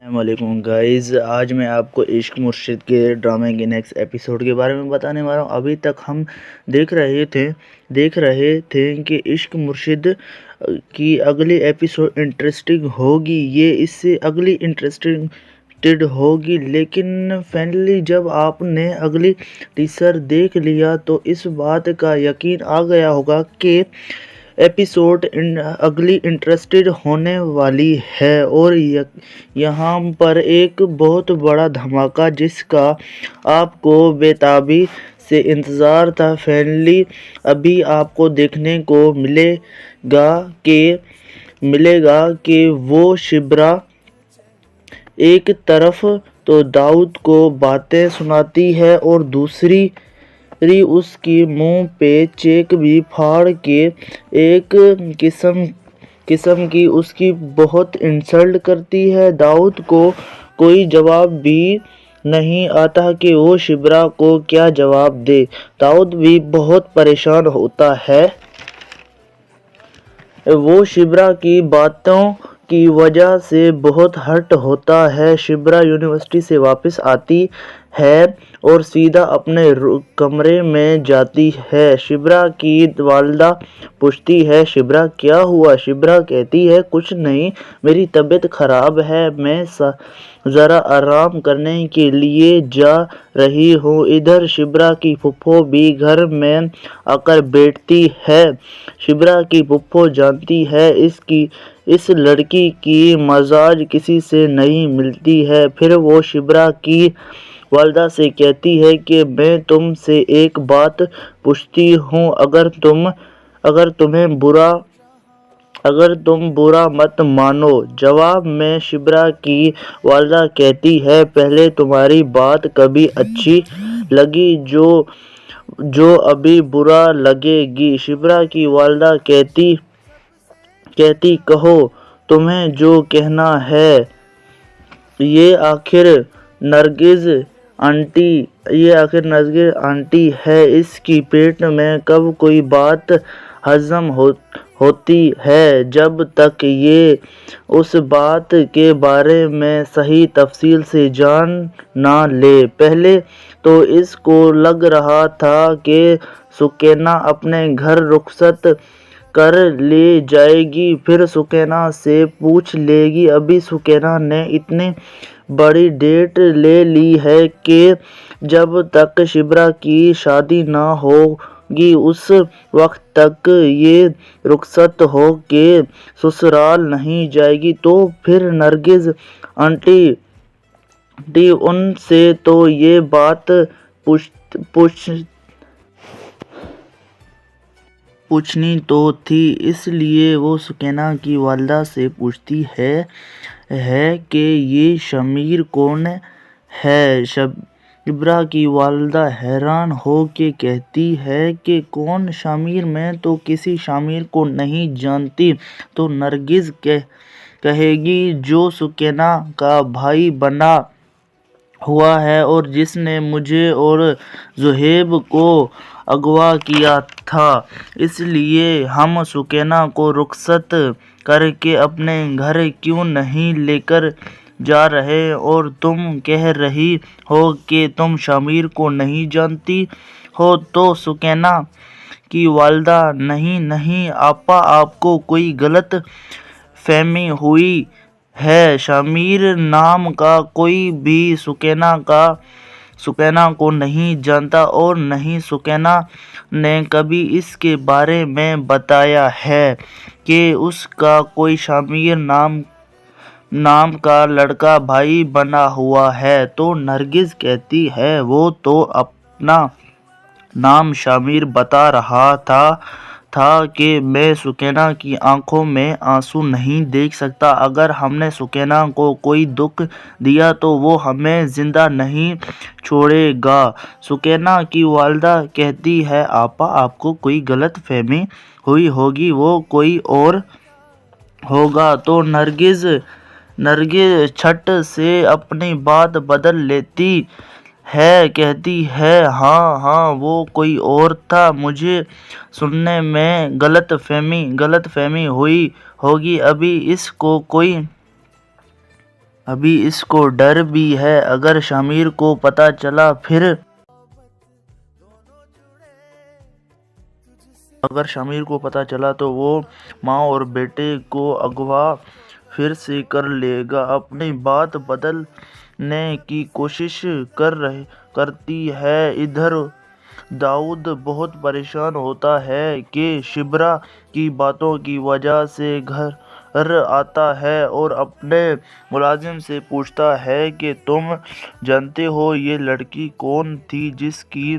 السلام علیکم گائز، آج میں آپ کو عشق مرشد کے ڈرامے کے نیکسٹ ایپیسوڈ کے بارے میں بتانے والا ہوں۔ ابھی تک ہم دیکھ رہے تھے کہ عشق مرشد کی اگلی ایپیسوڈ انٹرسٹنگ ہوگی، یہ اس سے اگلی انٹرسٹنگ ہوگی، لیکن فائنلی جب آپ نے اگلی ٹیزر دیکھ لیا تو اس بات کا یقین آ گیا ہوگا کہ ایپیسوڈ اگلی انٹرسٹنگ ہونے والی ہے، اور یہاں پر ایک بہت بڑا دھماکہ جس کا آپ کو بے تابی سے انتظار تھا، فائنلی ابھی آپ کو دیکھنے کو ملے گا کہ وہ شبرا ایک طرف تو داؤد کو باتیں سناتی ہے اور دوسری اس کی منہ پہ چیک بھی پھاڑ کے ایک قسم کی اس کی بہت انسلٹ کرتی ہے۔ داؤد کو کوئی جواب بھی نہیں آتا کہ وہ شبرا کو کیا جواب دے۔ داؤد بھی بہت پریشان ہوتا ہے۔ وہ شبرا کی باتوں کی وجہ سے بہت ہرٹ ہوتا ہے۔ شبرا یونیورسٹی سے واپس آتی ہے اور سیدھا اپنے کمرے میں جاتی ہے۔ شبرا کی والدہ پوچھتی ہے، شبرا کیا ہوا؟ شبرا کہتی ہے، کچھ نہیں، میری طبیعت خراب ہے، میں ذرا آرام کرنے کے لیے جا رہی ہوں۔ ادھر شبرا کی پھوپھو بھی گھر میں آ کر بیٹھتی ہے۔ شبرا کی پھوپھو جانتی ہے اس لڑکی کی مزاج کسی سے نہیں ملتی ہے، پھر وہ شبرا کی والدہ سے کہتی ہے کہ میں تم سے ایک بات پوچھتی ہوں، اگر تم برا مت مانو۔ جواب میں شبرا کی والدہ کہتی ہے، پہلے تمہاری بات کبھی اچھی لگی جو ابھی برا لگے گی۔ شبرا کی والدہ کہتی کہو تمہیں جو کہنا ہے۔ یہ آخر نرگس آنٹی ہے، اس کی پیٹ میں کب کوئی بات ہضم ہوتی ہے جب تک یہ اس بات کے بارے میں صحیح تفصیل سے جان نہ لے۔ پہلے تو اس کو لگ رہا تھا کہ سکینہ اپنے گھر رخصت کر لی جائے گی، پھر سکینہ سے پوچھ لے گی۔ ابھی سکینہ نے اتنی بڑی ڈیٹ لے لی ہے کہ جب تک شبرا کی شادی نہ ہوگی اس وقت تک یہ رخصت ہو کے سسرال نہیں جائے گی۔ تو پھر نرگس آنٹی ان سے تو یہ بات پوچھنی تو تھی، اس لیے وہ سکینہ کی والدہ سے پوچھتی ہے کہ یہ شمیر کون ہے؟ شبرا کی والدہ حیران ہو کے کہتی ہے کہ کون شمیر؟ میں تو کسی شمیر کو نہیں جانتی۔ تو نرگس کہے گی، جو سکینہ کا بھائی بنا ہوا ہے اور جس نے مجھے اور زہیب کو اغوا کیا تھا، اس لیے ہم سکینہ کو رخصت کر کے اپنے گھر کیوں نہیں لے کر جا رہے؟ اور تم کہہ رہی ہو کہ تم شمیر کو نہیں جانتی ہو؟ تو سکینہ کی والدہ، نہیں آپا، آپ کو کوئی غلط فہمی ہوئی ہے، شمیر نام کا کوئی بھی سکینہ کو نہیں جانتا، اور نہیں سکینہ نے کبھی اس کے بارے میں بتایا ہے کہ اس کا کوئی شمیر نام کا لڑکا بھائی بنا ہوا ہے۔ تو نرگس کہتی ہے، وہ تو اپنا نام شمیر بتا رہا تھا کہ میں سکینہ کی آنکھوں میں آنسو نہیں دیکھ سکتا، اگر ہم نے سکینہ کو کوئی دکھ دیا تو وہ ہمیں زندہ نہیں چھوڑے گا۔ سکینہ کی والدہ کہتی ہے، آپا، آپ کو کوئی غلط فہمی ہوئی ہوگی، وہ کوئی اور ہوگا۔ تو نرگس چھٹ سے اپنی بات بدل لیتی ہے، کہتی ہے، ہاں وہ کوئی اور تھا، مجھے سننے میں غلط فہمی ہوئی ہوگی، ابھی اس کو کوئی ابھی اس کو ڈر بھی ہے، اگر شمیر کو پتہ چلا تو وہ ماں اور بیٹے کو اغوا پھر سے کر لے گا۔ اپنی بات بدلنے کی کوشش کرتی ہے۔ ادھر داؤد بہت پریشان ہوتا ہے کہ شبرا کی باتوں کی وجہ سے گھر آتا ہے اور اپنے ملازم سے پوچھتا ہے کہ تم جانتے ہو یہ لڑکی کون تھی جس کی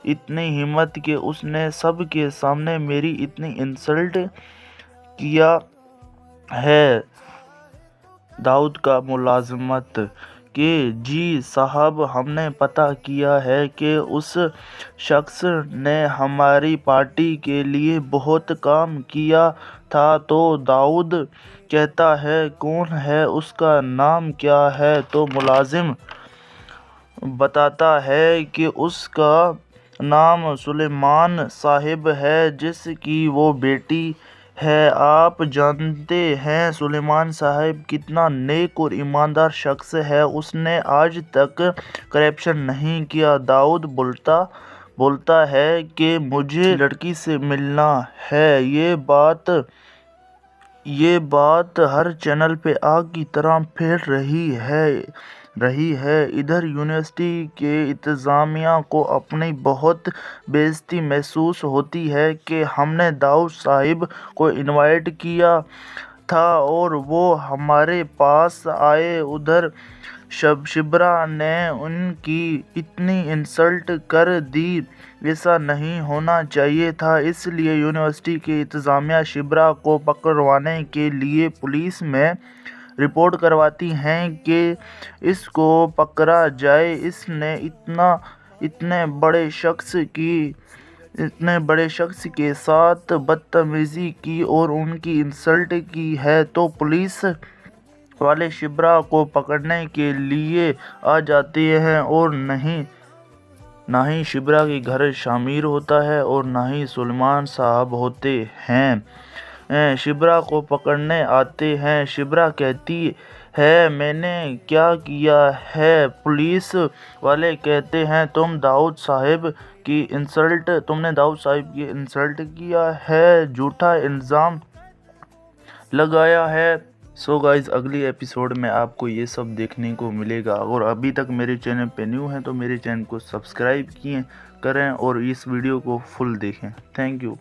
اتنی ہمت کہ اس نے سب کے سامنے میری اتنی انسلٹ کیا ہے؟ داؤد کا ملازمت کہ جی صاحب، ہم نے پتہ کیا ہے کہ اس شخص نے ہماری پارٹی کے لیے بہت کام کیا تھا۔ تو داؤد کہتا ہے کون ہے، اس کا نام کیا ہے؟ تو ملازم بتاتا ہے کہ اس کا نام سلیمان صاحب ہے جس کی وہ بیٹی ہے۔ آپ جانتے ہیں سلیمان صاحب کتنا نیک اور ایماندار شخص ہے، اس نے آج تک کرپشن نہیں کیا۔ داؤد بولتا ہے کہ مجھے لڑکی سے ملنا ہے۔ یہ بات ہر چینل پہ آگ کی طرح پھیل رہی ہے۔ ادھر یونیورسٹی کے انتظامیہ کو اپنی بہت بےعزتی محسوس ہوتی ہے کہ ہم نے داؤد صاحب کو انوائٹ کیا تھا اور وہ ہمارے پاس آئے۔ ادھر شبرا نے ان کی اتنی انسلٹ کر دی، ایسا نہیں ہونا چاہیے تھا۔ اس لیے یونیورسٹی کی انتظامیہ شبرا کو پکڑوانے کے لیے پولیس میں رپورٹ کرواتی ہے کہ اس کو پکڑا جائے۔ اس نے اتنے بڑے شخص کے ساتھ بدتمیزی کی اور ان کی انسلٹ کی ہے، تو پولیس والے شبرا کو پکڑنے کے لیے آ جاتے ہیں اور نہ ہی شبرا کے گھر شمیر ہوتا ہے اور نہ ہی سلیمان صاحب ہوتے ہیں۔ شبرا کو پکڑنے آتے ہیں۔ شبرا کہتی ہے میں نے کیا کیا ہے؟ پولیس والے کہتے ہیں تم نے داؤد صاحب کی انسلٹ کیا ہے، جھوٹا الزام لگایا ہے۔ سو گائز، اگلی ایپیسوڈ میں آپ کو یہ سب دیکھنے کو ملے گا۔ اگر ابھی تک میرے چینل پہ نیو ہیں تو میرے چینل کو سبسکرائب کریں اور اس ویڈیو کو فل دیکھیں۔ Thank you.